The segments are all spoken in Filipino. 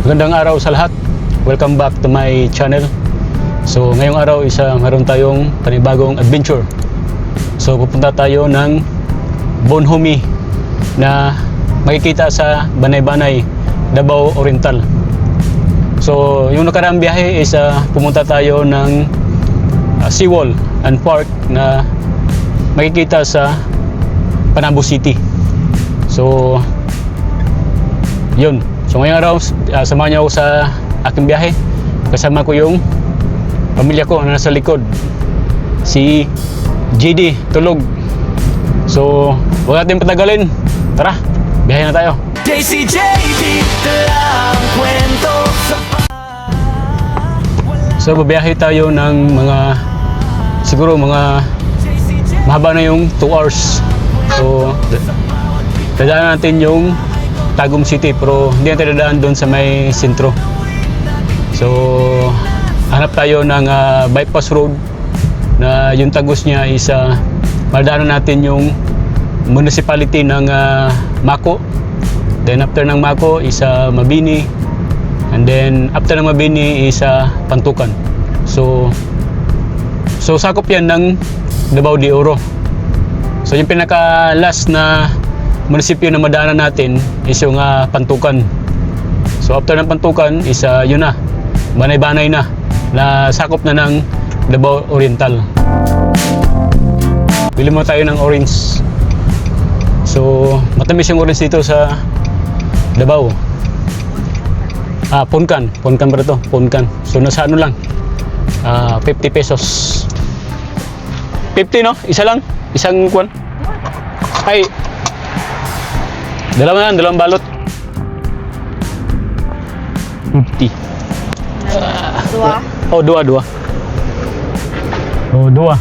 Magandang araw sa lahat. Welcome back to my channel. So ngayong araw meron tayong panibagong adventure. So pupunta tayo ng Bonhomie na makikita sa Banay-Banay, Davao Oriental. So yung nakaraang biyahe is pumunta tayo ng Seawall and Park na makikita sa Panabo City. So yun. So ngayong araw, samahan niyo ako sa aking biyahe. Kasama ko yung pamilya ko na nasa likod, si JD Tulog. So huwag natin patagalin. Tara, biyahe na tayo. JCJD lang kwento sa... So babiyahe tayo ng siguro mahaba na yung 2 hours. So dadaan natin yung Tagum City, pero hindi natin dadaan doon sa may sentro. So hanap tayo ng bypass road na yung tagos niya is madaanan natin yung municipality ng Mako. Then after ng Mako is Mabini, and then after ng Mabini is Pantukan. So sakop yan ng Davao de Oro. So yung pinaka last na munisipyo na madaanan natin is yung Pantukan. So after ng Pantukan is yun na, Banay-Banay na sakop na ng Davao Oriental. Bili mo tayo ng orange. So matamis yung orange dito sa Davao. Punkan ba ito? Punkan. So nasa ano lang, 50 pesos. 50 no? Isa lang? Isang kwan? Ay, dalawang balot. 50. Dua? Oh, dua. Oh, dua.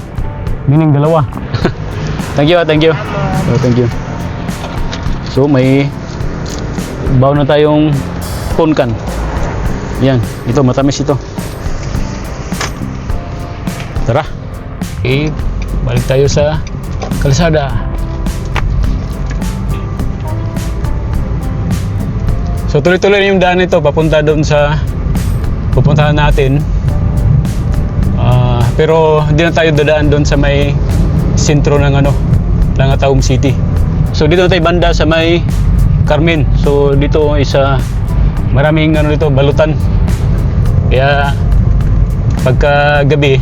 Meaning dalawa. Thank you. Oh, thank you. So may baon na tayong punkan. Yan, ito matamis ito. Tara. Okay, balik tayo sa kalsada. So tuloy-tuloy yung daan ito papunta doon sa pupuntahan natin. Pero hindi na tayo dadaan doon sa may sentro ng Tagum City. So dito na tayo banda sa may Carmen. So dito is maraming dito balutan. Kaya pagka gabi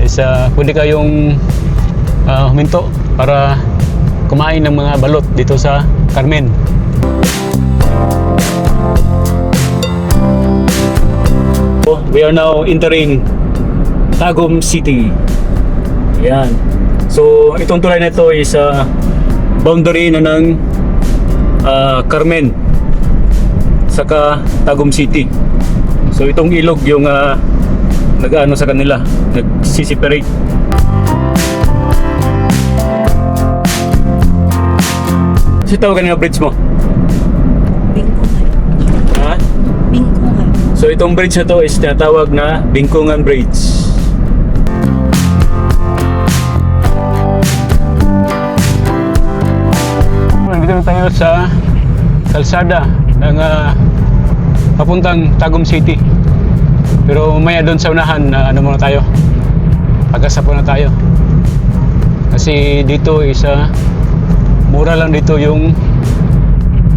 is pwede kayong huminto para kumain ng mga balot dito sa Carmen. We are now entering Tagum City. Yan. So itong tulay na ito is boundary na ng Carmen saka Tagum City. So itong ilog yung nag-ano sa kanila, nag-separate. Si tawag kanina bridge mo? Bingkungan. Ha? Bingkungan. So itong bridge na to is tinatawag na Bingkungan Bridge. Nandito na tayo sa kalsada ng papuntang Tagum City. Pero mamaya doon sa unahan muna tayo. Pag-asap muna tayo. Kasi dito is mura lang dito yung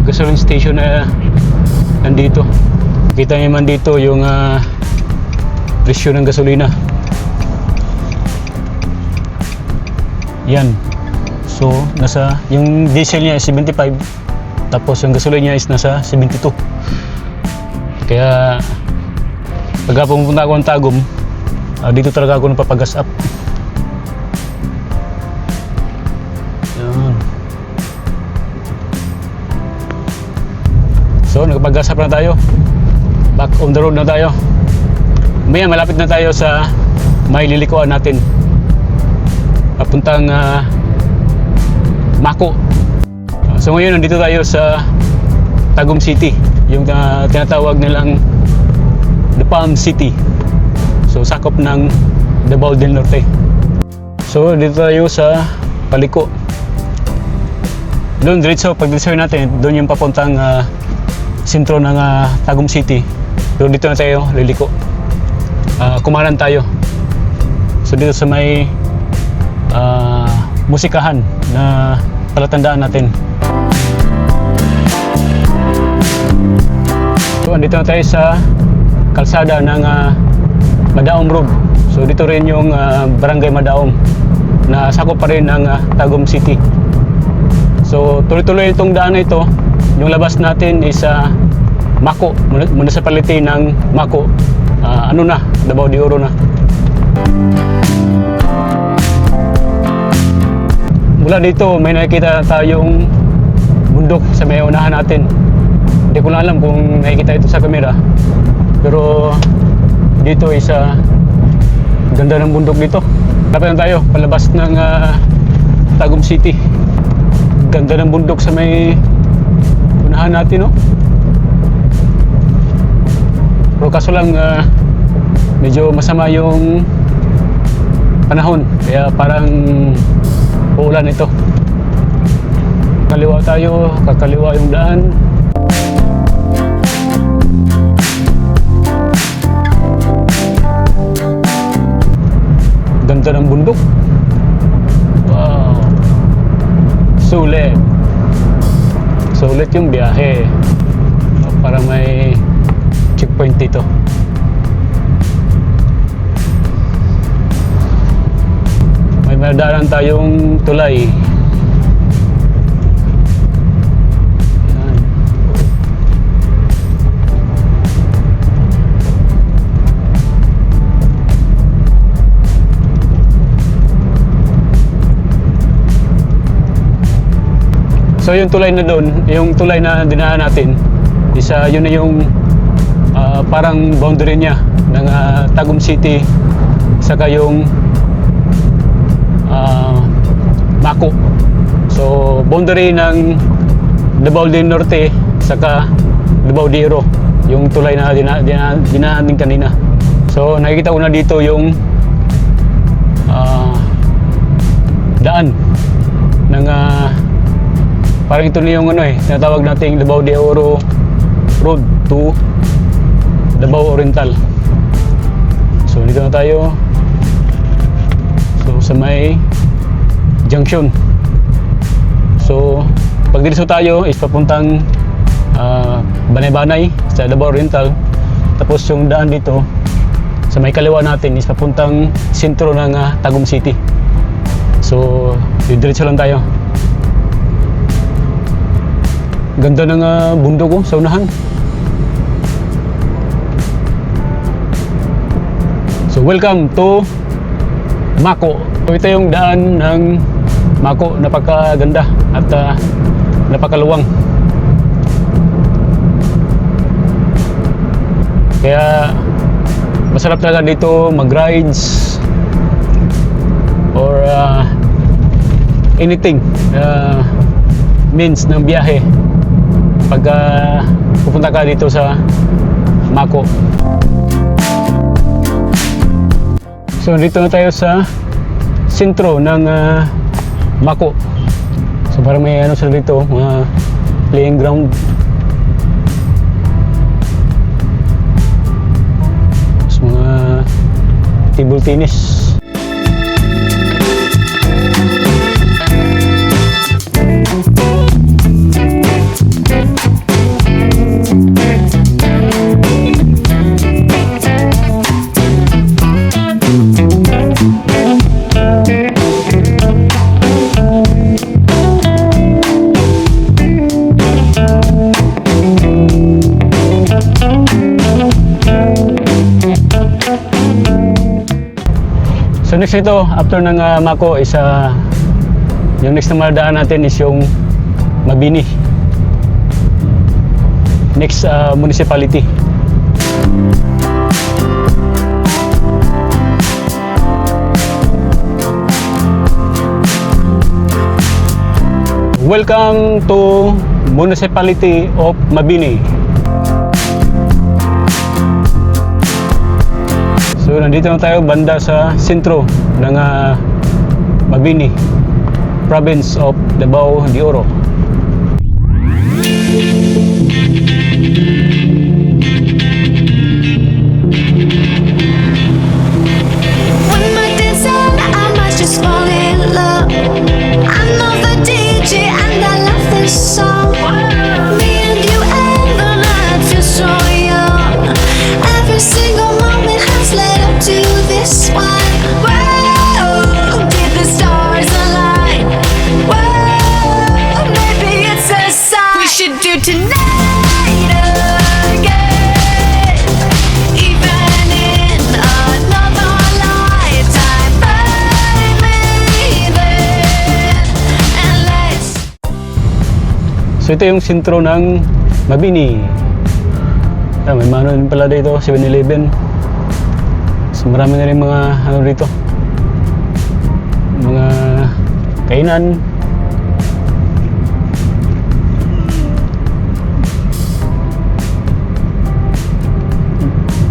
gasoline station na nandito. Kita niyo man dito yung presyo ng gasolina. Yan. So nasa yung diesel niya is 75, tapos yung gasolina niya is nasa 72. Kaya pag pumunta ako ng Tagum, dito talaga ako napapagas up. Yan. So nagpagas up na tayo. Back on the road na tayo. Maya malapit na tayo sa may lilikuan natin papuntang Mako. So ngayon nandito tayo sa Tagum City, yung tinatawag nilang The Palm City. So sakop ng Davao del Norte. So dito tayo sa paliko. Doon diretso, pag diretso natin, doon yung papuntang sentro ng Tagum City. Pero dito na tayo liliko. Kumanan tayo. So dito sa may musikahan na palatandaan natin. So andito na tayo sa kalsada ng Madaom Road. So dito rin yung Barangay Madaom na sakop pa rin ng Tagum City. So tuloy-tuloy itong daan na ito. Yung labas natin is Mako, municipality ng Mako. Davao de Oro na. Mula dito may nakikita tayong bundok sa may unahan natin. Hindi ko lang alam kung nakikita ito sa camera, pero dito is ganda ng bundok dito. Lapit na tayo palabas ng Tagum City. Ganda ng bundok sa may unahan natin, no? Pero kaso lang medyo masama yung panahon, kaya parang uulan ito. Kaliwa tayo, kakaliwa yung daan. Ganda ng bundok. Wow, sulit yung biyahe. Para may checkpoint dito. May madaanan tayong tulay. Yan. So yung tulay na doon, yung tulay na dinaan natin, yun na yung parang boundary niya ng Tagum City, saka yung Mako. So boundary ng Davao del Norte saka Davao de Oro, yung tulay na dinaan din kanina. So nakikita ko na dito yung daan ng parang ito na yung tinatawag nating Davao de Oro Road to Davao Oriental. So dito na tayo. So sa may junction. So pag diretso tayo is papuntang Banay-Banay sa Davao Oriental. Tapos yung daan dito sa may kaliwa natin is papuntang sentro ng Tagum City. So diretso lang tayo. Ganda ng bundok ko sa unahan. So welcome to Mako. So ito yung daan ng Mako. Napakaganda at napakaluwang. Kaya masarap talaga dito mag-rides or anything means ng biyahe pag pupunta ka dito sa Mako. So dito na tayo sa sentro ng Mako. So parang may sila dito, mga playing ground. Tapos mga table tennis. So next ito, after ng Mako is yung next na madaan natin is yung Mabini. Next municipality. Welcome to Municipality of Mabini. So nandito na tayo banda sa sentro ng Mabini, Province of Davao de Oro. so young. Every single moment has led up to this one. Whoa, did the stars align? Whoa, maybe it's a sign. We should do tonight again, even in another lifetime. Find me there and let's. So ito yung sentro ng Mabini. May mano din pala dito, 7-Eleven. So marami na rin mga ano dito, mga kainan.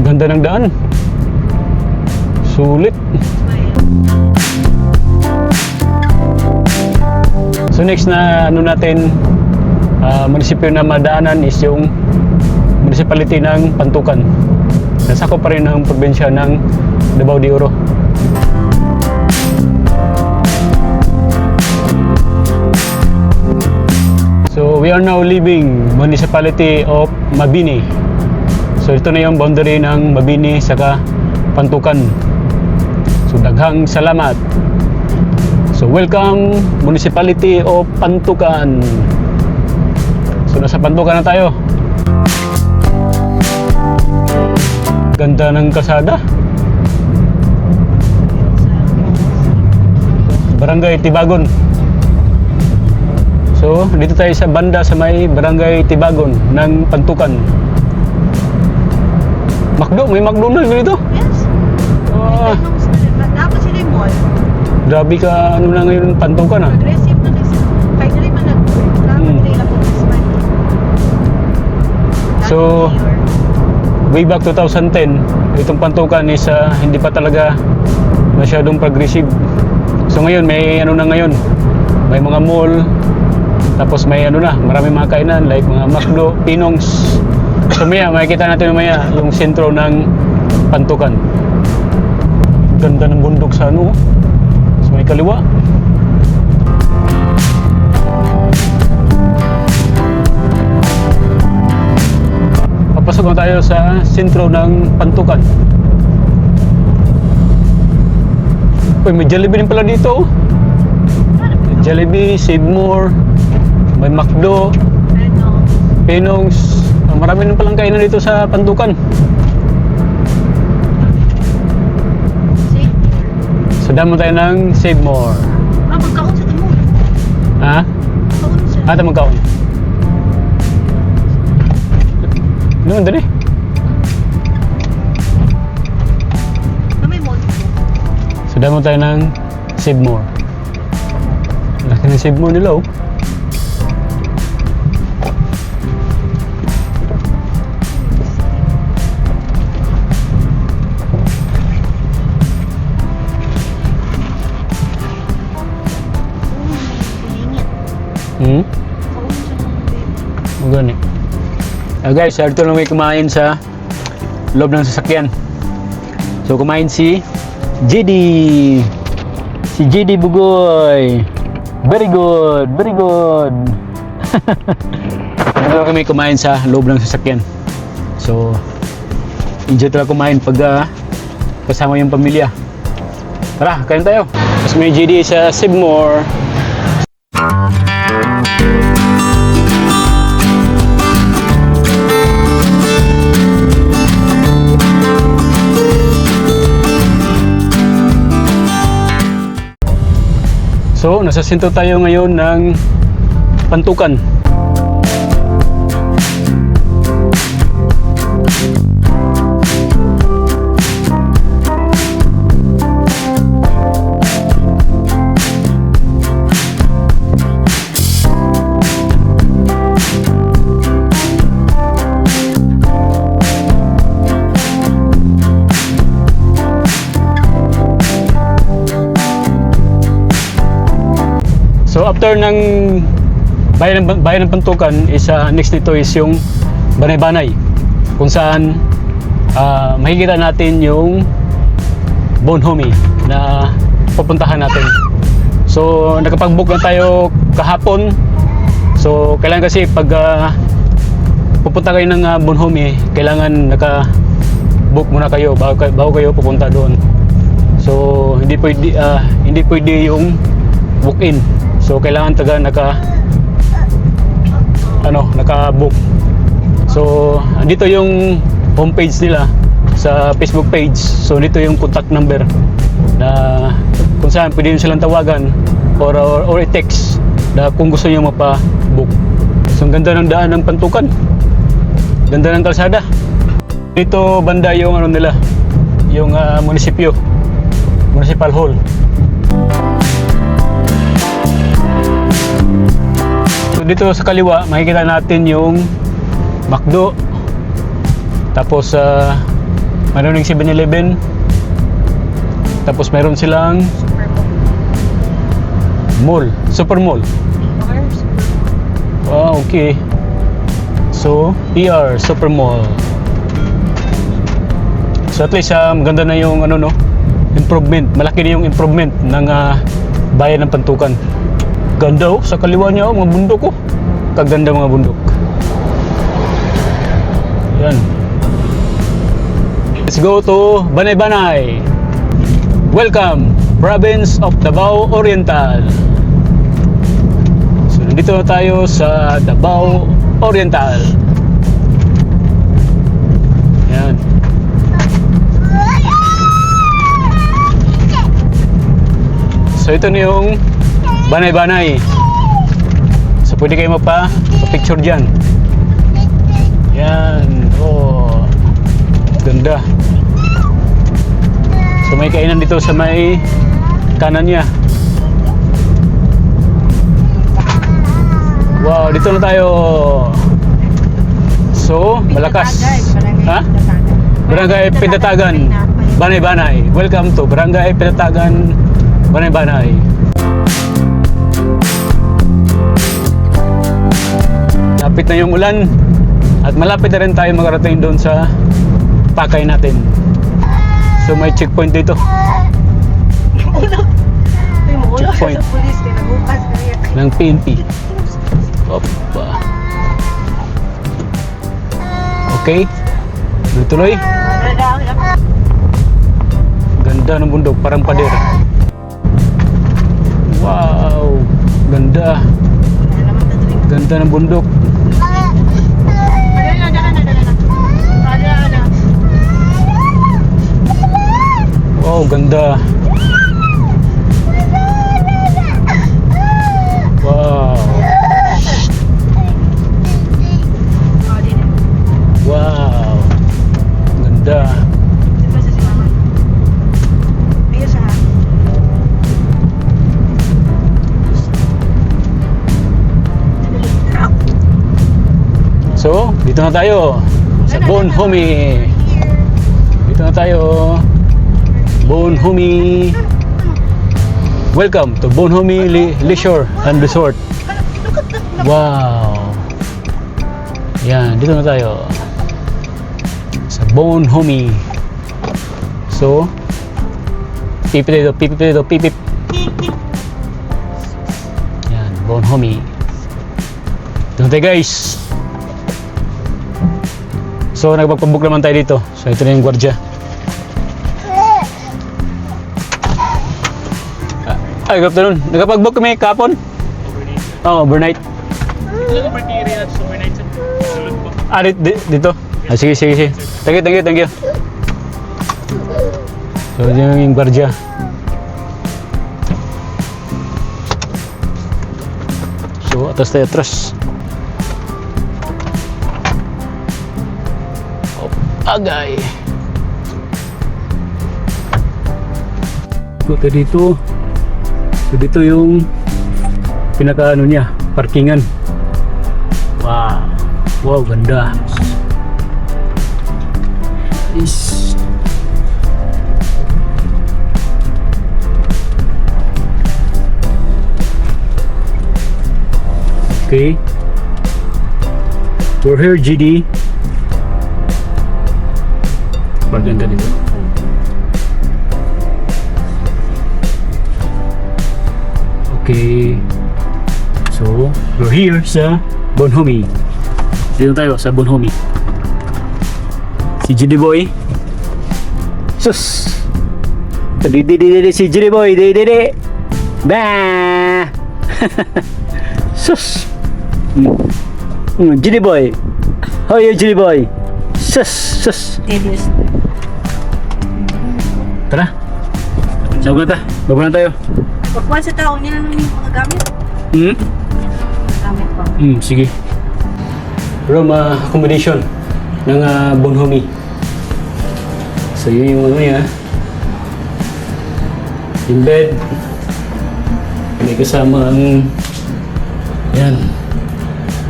Ganda ng daan, sulit. So next na ano natin, munisipyo na madaanan is yung municipality ng Pantukan. Nasako pa rin ang probinsya ng Davao de Oro. So we are now leaving municipality of Mabini. So ito na yung boundary ng Mabini saka Pantukan. So daghang salamat. So welcome municipality of Pantukan. So nasa Pantukan na tayo. Ganda ng kasada. Barangay Tibagon. So dito tayo sa banda sa may Barangay Tibagon ng Pantukan. May McDonald's dito. Yes. Ah, Dapat sila yung mall. grabe ka ano na ngayon Pantukan ah. Aggressive na kasi. Finally man dapat nila po this month. So, way back 2010, itong Pantukan is hindi pa talaga masyadong progressive. So ngayon may ano na ngayon, may mga mall, tapos may ano na, marami mga kainan like mga McDo, Pinongs. So maya, makikita natin maya yung sentro ng Pantukan. Ganda ng bundok sa ano, sa may kaliwa. Papasok na tayo sa sentro ng Pantukan. Uy, may Jollibee din pala dito. May Jollibee, Save More, may McDo, Ano? Pinongs. Marami din palang kainan dito sa Pantukan. See? So damo tayo ng Save More. Magkaon sa tamo. Ha? Magkaon siya. Ata magkaon. Ano dali? May mall. So damo tayo ng Save More. Laki ng Save More nila oh. Gani. Guys, ito lang may kumain sa loob ng sasakyan. So kumain si JD. Si JD Bugoy. Very good, very good. Ito lang kami kumain sa loob ng sasakyan. So enjoy talaga kumain pag kasama yung pamilya. Tara, kain tayo. Mas may JD sa Save More. So, nasa sentro tayo ngayon ng Pantukan. So after ng bayan ng Pantukan is next nito is yung Banay-Banay, kung saan makikita natin yung Bonhomie na pupuntahan natin. So nakapag-book na tayo kahapon. So kailangan kasi pag pupunta kayo ng Bonhomie, kailangan naka-book muna kayo bago kayo pupunta doon. So hindi pwede yung book-in. So kailangan naka-book. So dito yung homepage nila sa Facebook page. So dito yung contact number na kung saan pwede nyo silang tawagan or i-text na kung gusto nyo mapa-book. So ang ganda ng daan ng Pantukan, ganda ng kalsada. Dito banda yung nila, yung municipal hall. So dito sa kaliwa makikita natin yung McDo, tapos mayroon yung 7-Eleven, tapos mayroon silang super mall. Wow, okay. So ER super mall. So at least maganda na yung improvement, malaki na yung improvement ng bayan ng Pantukan. Ganda sa kaliwa niya mga bundok kaganda mga bundok. Yan. Let's go to Banay-Banay. Welcome, province of Davao Oriental. So nandito na tayo sa Davao Oriental. Yan. So ito na yung Banay-Banay. So pwede kayo mapa-picture dyan. Yan. Oh, ganda. So may kainan dito sa may kanan niya. Wow, dito na tayo. So malakas. Ha? Barangay Pindatagan, Banay-Banay. Welcome to Barangay Pindatagan, Banay-Banay. Lapit na yung ulan at malapit na rin tayo makarating doon sa pakay natin. So may checkpoint dito. Checkpoint ng PNP. Opa. Okay. Tuloy. Ganda ng bundok, parang pader. Wow, ganda. Ganda ng bundok. Wow, ganda. Wow. Wow. Ganda. So, dito na tayo sa Bonhomie. Dito na tayo. Bonhomie. Welcome to Bonhomie Leisure and Resort. Wow. Yan, dito na tayo sa Bonhomie. So, pipip dito, pipip. Yan, Bonhomie. Dito na tayo guys. So, nagpapabuk naman tayo dito. So, ito na yung gwardiya. Ay, good afternoon. Nagpapag-book kami kapon? Oo, overnight. Ilang criteria sa overnight sa sulod po? Dito? Sige. Thank you. So, yun yung gwardiya. So, atas tayo, atras. Agay. Punta dito. So dito yung pinaka niya, parkingan. Wow. Wow, ganda. Is okay. We're here, GD. Maganda dito. Okay. So, we're here sa Bonhomie. Dito tayo sa Bonhomie. Si GD Boy. Sus! Didi si GD Boy. Didi. Ba! Sus! GD Boy. How are you, GD Boy? Sus! Tedious. Tara. Sabi na ta. Baba na tayo. Pagkuhan sa tao niya lang yung mga gamit. Gamit pa. Sige. Room accommodation ng Bonhomie. So yun yung ano niya. Yung bed. May kasama ang yan.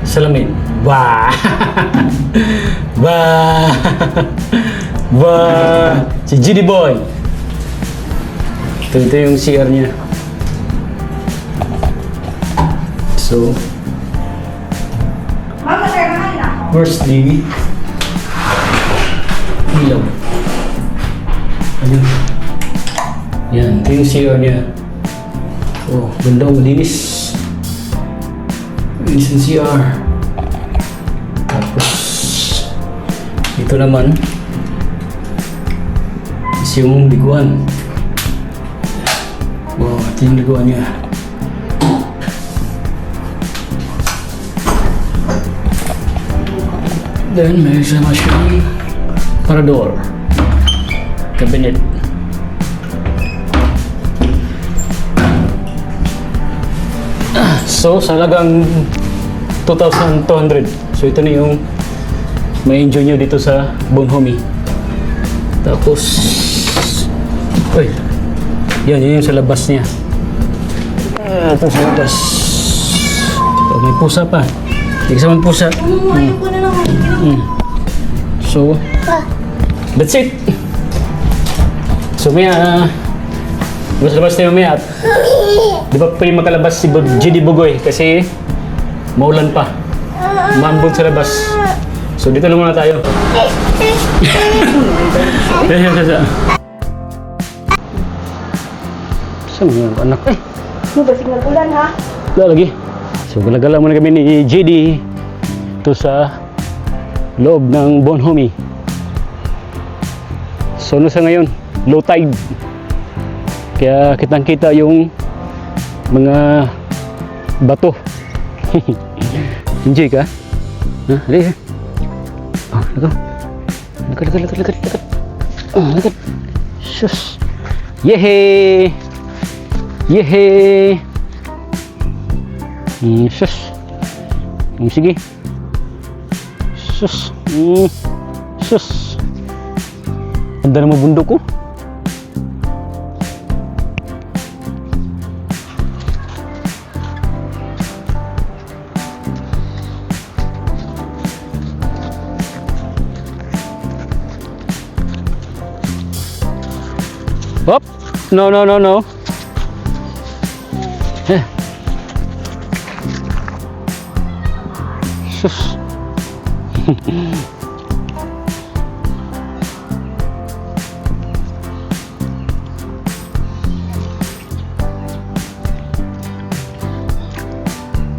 Salamin. Bah! Bah! Bah! Si GD Boy. Ito yung CR niya. So, where's the ilaw? Ayun. Yan, ito yung CR niya. Oh, ganda, malinis. Malinis yung CR. Tapos, ito naman is yung liguan. Wow, ito yung liguan niya. Then, may sama siyang parador. Cabinet. So, sa halagang 2,200. So, ito na yung may enjoy nyo dito sa Bonhomie. Tapos, uy, yun yung sa labas niya. Ito sa labas. So, may pusa pa. Hindi kasama ang pusa. Ayun ko na lang. So, that's it. So, may labas tayo may at di ba pwede makalabas si GD Bugoy kasi maulan pa. Mambon sa labas. So, dito na muna tayo. Saan yung anak? Basig na ulan ha? Wala lagi. So, gala-gala muna kami ni GD ito sa loob ng Bonhomie. So, ano sa ngayon? Low tide. Kaya kitang-kita yung mga bato. Enjoy ka? Ha? Halika. Oh, lakad. Oh, lakad. Shush. Yehey! Yehey! Shush. Sige. Shush. Shush. Ganda naman bundok ko. Hop! No. Sus.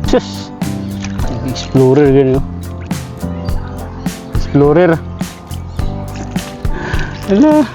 Sus. Explorer gini. Explorer. Alah.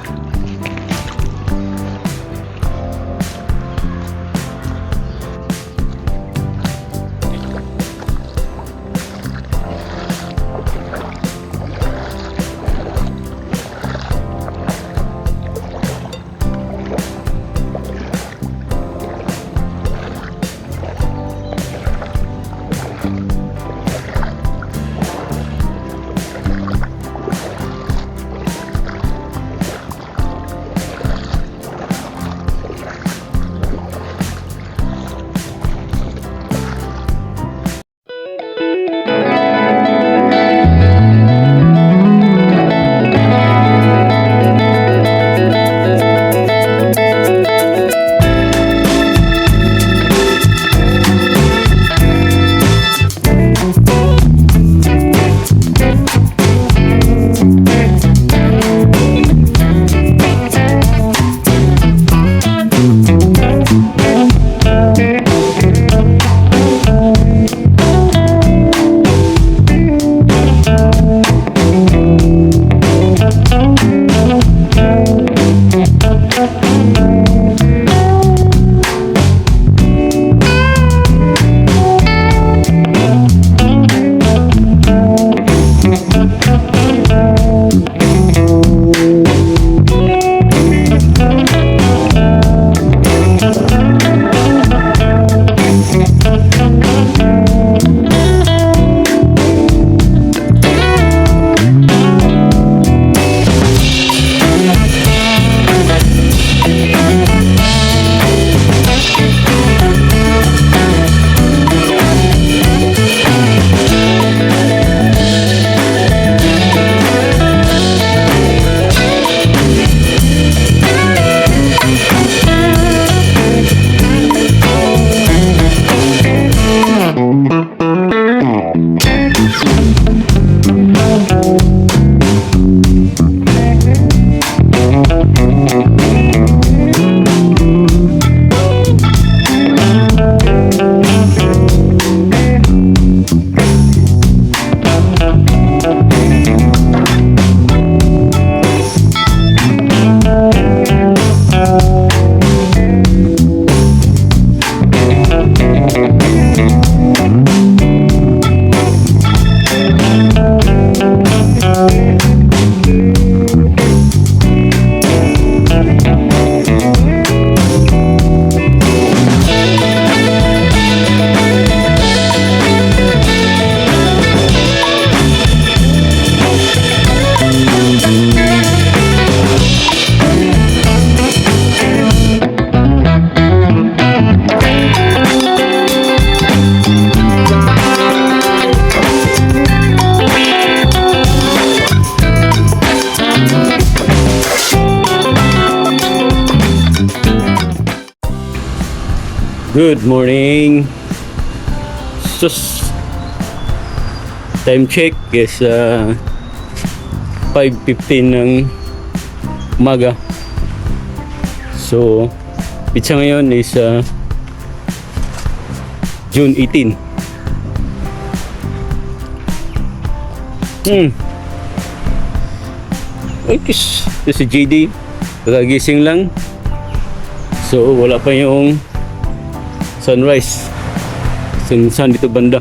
Good morning. Just time check is 5:15 ng umaga. So, pizza ngayon is June 18. Ay, this si JD. Kakagising lang. So, wala pa yung sunrise. Sun dito banda.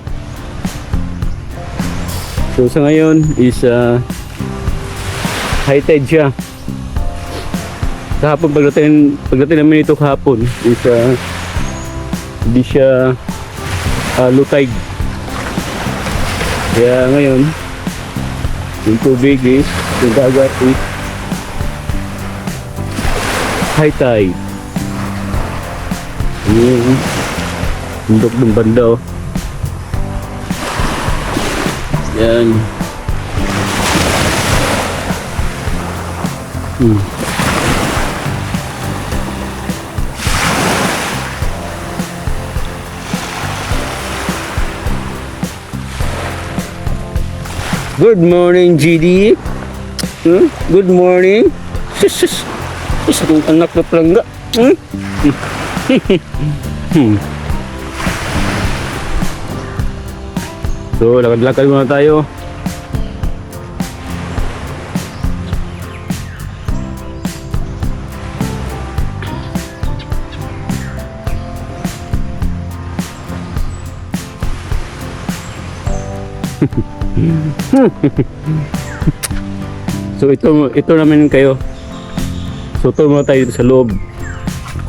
So, sa ngayon is high tide siya. Kahapon pagdating namin ito kahapon is hindi siya low tide. Kaya ngayon yung tubig is yung dagat is high tide. Yung bundok ng banda oh. Yan. Good morning, GD. Good morning. Sus, akong anak na palangga. So, lakad-lakad muna tayo. So ito naman kayo. So ito muna tayo sa loob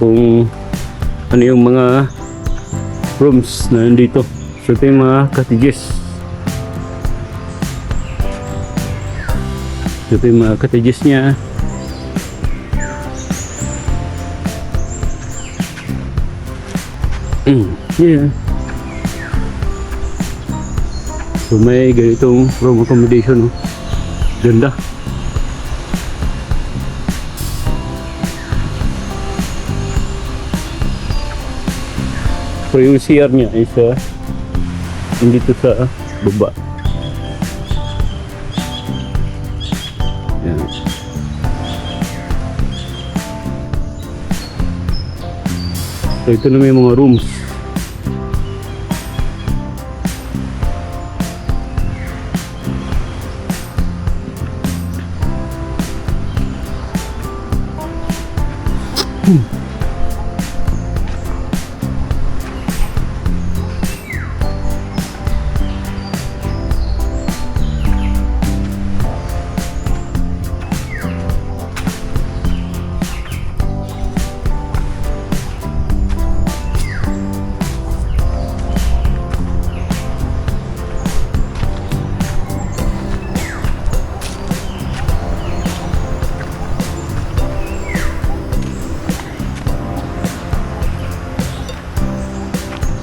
kung ano yung mga rooms na nandito. So ito yung mga cottages. Ito yung mga cottages niya. Yeah. So may ganitong room accommodation. Ganda. So yung CR niya is dito sa baba. Yan. So ito na may mga rooms.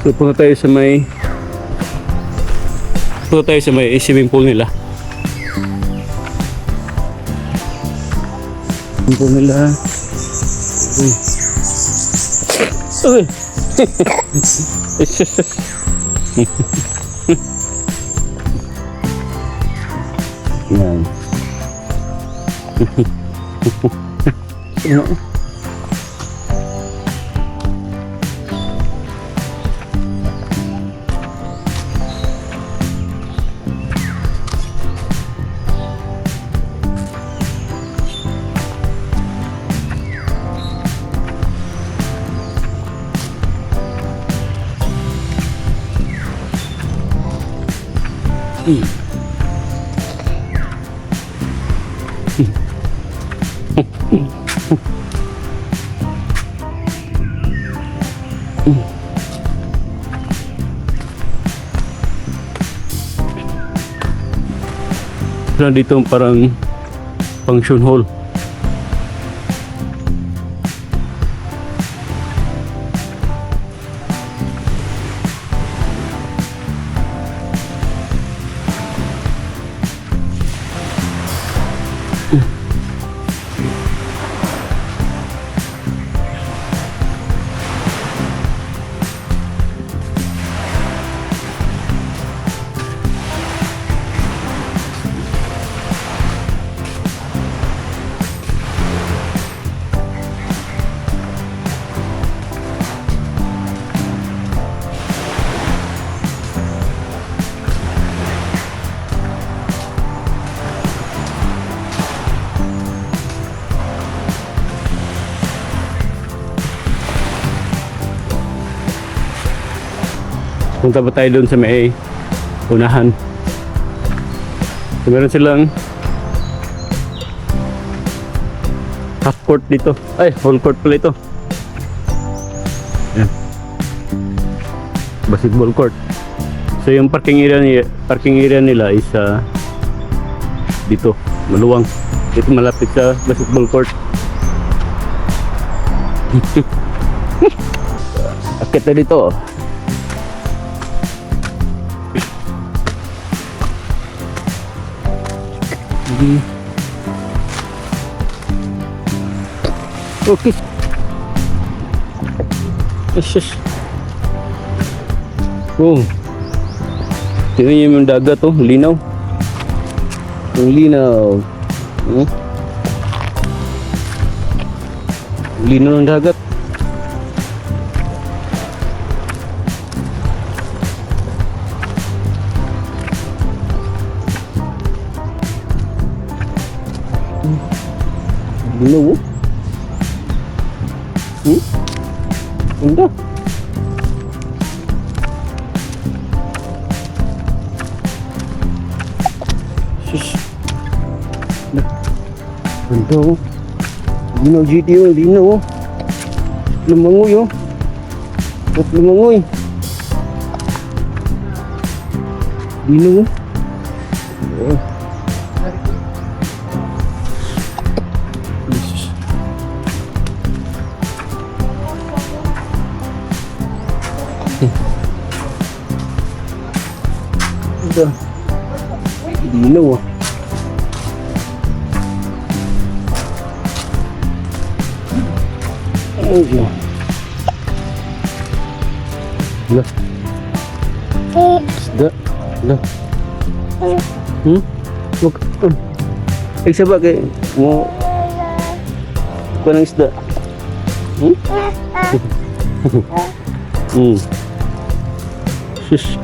So punta tayo sa may swimming pool nila. Swimming pool nila. Uy. Yan. Dito parang function hall. Punta ba tayo doon sa may unahan? So, meron silang half court dito. Ay, whole court pala ito. Ayan. Basketball court. So yung parking area nila is dito, maluwang. Dito malapit sa basketball court. Akit na dito. Okay. Yes. Oh. Tingnan niyo yung dagat, oh, linaw. Ang linaw. Linaw ng dagat. Linaw, oh. Ganda. Sus. Ganda, oh. Linaw, GT, oh. Linaw, oh. Lumangoy, oh. At lumangoy. Linaw, oh. Oh. Jesus. Ganda. Linaw, ah. Oh, yeah. Lah. Isda. Lah. Wag. Sabi kay mo ko ng isda. Sus.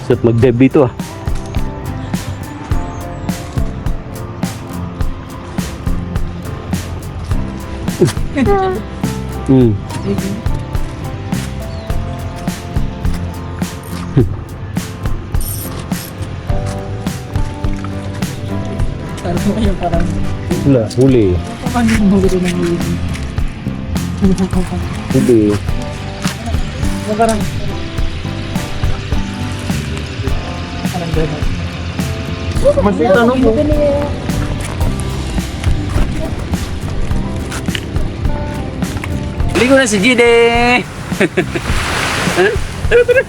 Sarap mag-dive dito, ah. Wala, huli. Huli. Masita no po. Ligo na si Jide. Tara, tara.